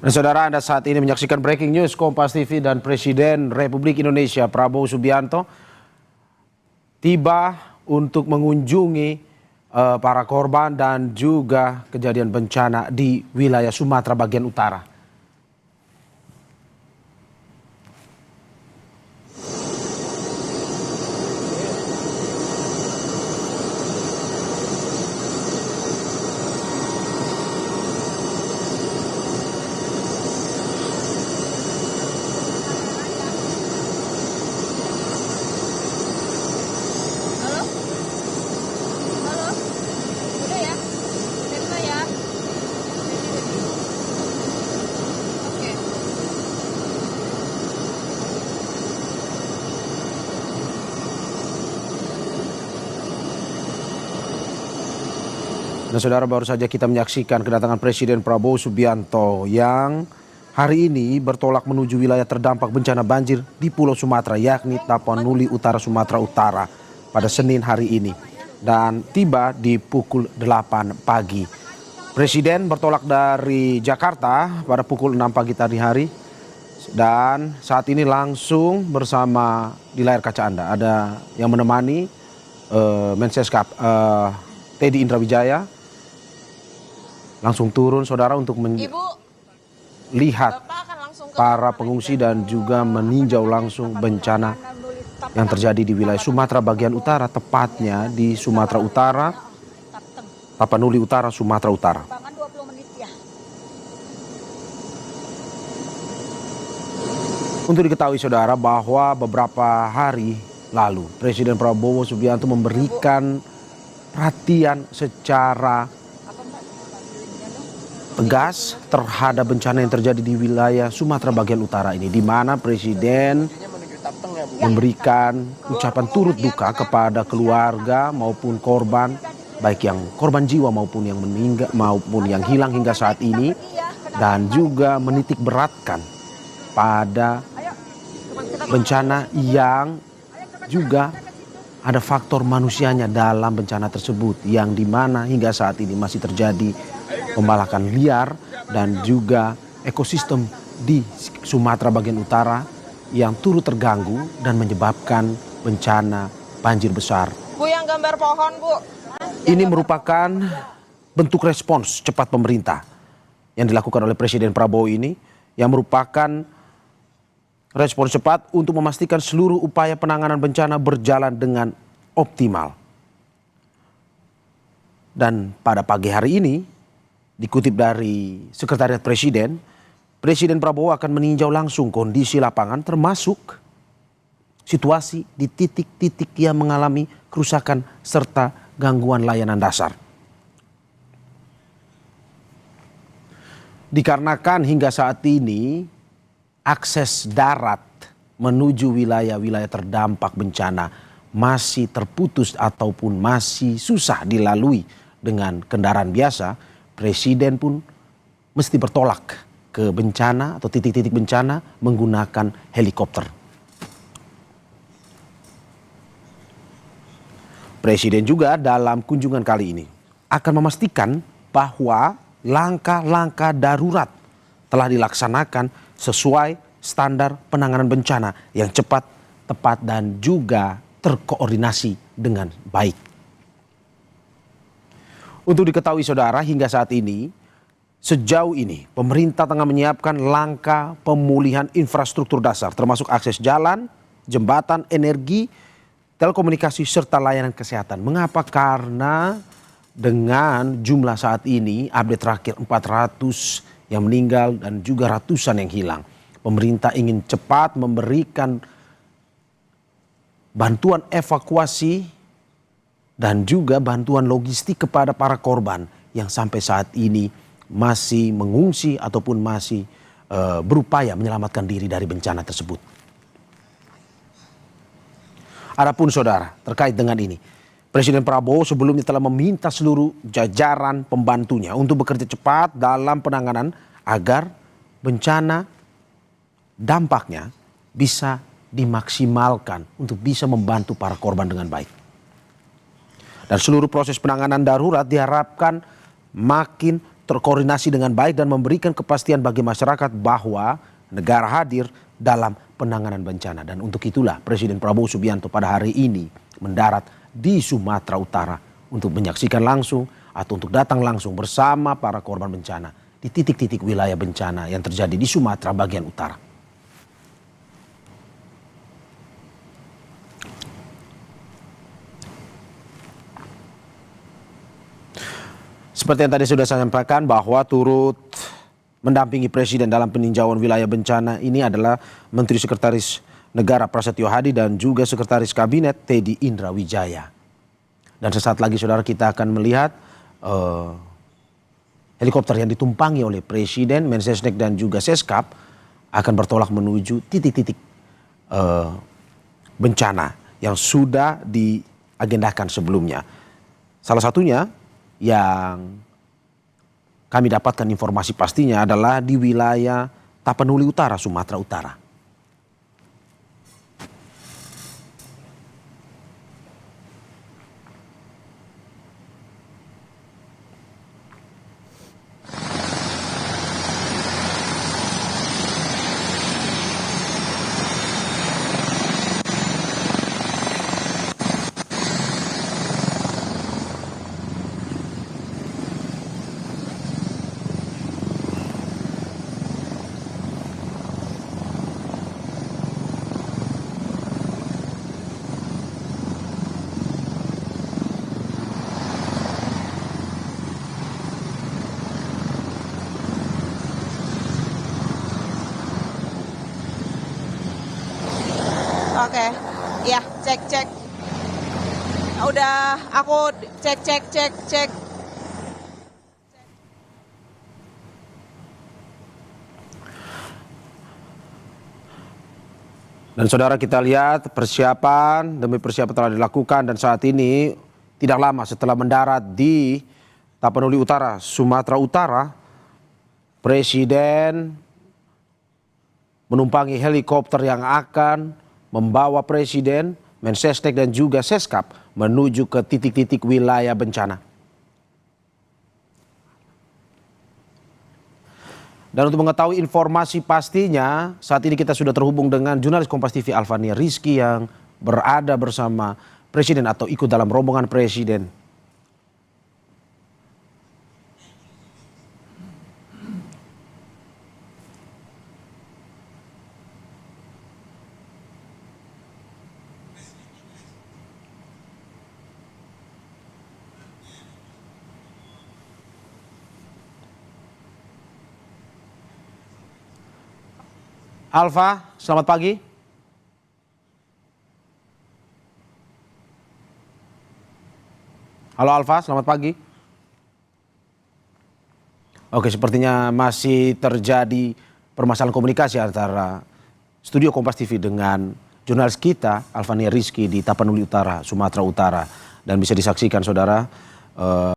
Dan saudara, Anda saat ini menyaksikan Breaking News Kompas TV dan Presiden Republik Indonesia Prabowo Subianto tiba untuk mengunjungi para korban dan juga kejadian bencana di wilayah Sumatera bagian utara. Nah, saudara, baru saja kita menyaksikan kedatangan Presiden Prabowo Subianto yang hari ini bertolak menuju wilayah terdampak bencana banjir di Pulau Sumatera, yakni Tapanuli Utara, Sumatera Utara pada Senin hari ini dan tiba di pukul 8 pagi. Presiden bertolak dari Jakarta pada pukul 6 pagi tadi hari dan saat ini langsung bersama di layar kaca Anda ada yang menemani Mensekap Teddy Indrawijaya. Langsung turun, saudara, untuk melihat para pengungsi dan juga meninjau langsung bencana yang terjadi di wilayah Sumatera bagian utara, tepatnya di Sumatera Utara, Tapanuli Utara, Sumatera Utara. Untuk diketahui, saudara, bahwa beberapa hari lalu Presiden Prabowo Subianto memberikan perhatian secara tegas terhadap bencana yang terjadi di wilayah Sumatera bagian utara ini, di mana Presiden memberikan ucapan turut duka kepada keluarga maupun korban, baik yang korban jiwa maupun yang meninggal maupun yang hilang hingga saat ini, dan juga menitik beratkan pada bencana yang juga ada faktor manusianya dalam bencana tersebut, yang dimana hingga saat ini masih terjadi pembalakan liar dan juga ekosistem di Sumatera bagian utara yang turut terganggu dan menyebabkan bencana banjir besar. Bu, yang gambar pohon, Bu. Ini merupakan bentuk respons cepat pemerintah yang dilakukan oleh Presiden Prabowo ini, yang merupakan respons cepat untuk memastikan seluruh upaya penanganan bencana berjalan dengan optimal. Dan pada pagi hari ini, dikutip dari Sekretariat Presiden, Presiden Prabowo akan meninjau langsung kondisi lapangan termasuk situasi di titik-titik yang mengalami kerusakan serta gangguan layanan dasar. Dikarenakan hingga saat ini akses darat menuju wilayah-wilayah terdampak bencana masih terputus ataupun masih susah dilalui dengan kendaraan biasa, Presiden pun mesti bertolak ke bencana atau titik-titik bencana menggunakan helikopter. Presiden juga dalam kunjungan kali ini akan memastikan bahwa langkah-langkah darurat telah dilaksanakan sesuai standar penanganan bencana yang cepat, tepat, dan juga terkoordinasi dengan baik. Untuk diketahui, saudara, hingga saat ini, sejauh ini pemerintah tengah menyiapkan langkah pemulihan infrastruktur dasar termasuk akses jalan, jembatan, energi, telekomunikasi, serta layanan kesehatan. Mengapa? Karena dengan jumlah saat ini, update terakhir 400 yang meninggal dan juga ratusan yang hilang. Pemerintah ingin cepat memberikan bantuan evakuasi dan juga bantuan logistik kepada para korban yang sampai saat ini masih mengungsi ataupun masih berupaya menyelamatkan diri dari bencana tersebut. Adapun, saudara, terkait dengan ini, Presiden Prabowo sebelumnya telah meminta seluruh jajaran pembantunya untuk bekerja cepat dalam penanganan agar bencana dampaknya bisa dimaksimalkan untuk bisa membantu para korban dengan baik. Dan seluruh proses penanganan darurat diharapkan makin terkoordinasi dengan baik dan memberikan kepastian bagi masyarakat bahwa negara hadir dalam penanganan bencana. Dan untuk itulah Presiden Prabowo Subianto pada hari ini mendarat di Sumatera Utara untuk menyaksikan langsung atau untuk datang langsung bersama para korban bencana di titik-titik wilayah bencana yang terjadi di Sumatera bagian utara. Seperti yang tadi sudah saya sampaikan bahwa turut mendampingi Presiden dalam peninjauan wilayah bencana ini adalah Menteri Sekretaris Negara Prasetyo Hadi dan juga Sekretaris Kabinet Teddy Indra Wijaya. Dan sesaat lagi saudara kita akan melihat helikopter yang ditumpangi oleh Presiden, Mensesnek dan juga Seskap akan bertolak menuju titik-titik bencana yang sudah diagendakan sebelumnya. Salah satunya yang kami dapatkan informasi pastinya adalah di wilayah Tapanuli Utara, Sumatera Utara. Oke, ya cek. Udah aku cek. Dan saudara kita lihat persiapan demi persiapan telah dilakukan dan saat ini tidak lama setelah mendarat di Tapanuli Utara, Sumatera Utara, Presiden menumpangi helikopter yang akan membawa Presiden, Mensesnek dan juga Seskap menuju ke titik-titik wilayah bencana. Dan untuk mengetahui informasi pastinya, saat ini kita sudah terhubung dengan jurnalis Kompas TV Alfania Rizky yang berada bersama Presiden atau ikut dalam rombongan Presiden. Alfa, selamat pagi. Halo Alfa, selamat pagi. Oke, sepertinya masih terjadi permasalahan komunikasi antara studio Kompas TV dengan jurnalis kita Alfania Rizky di Tapanuli Utara, Sumatera Utara. Dan bisa disaksikan saudara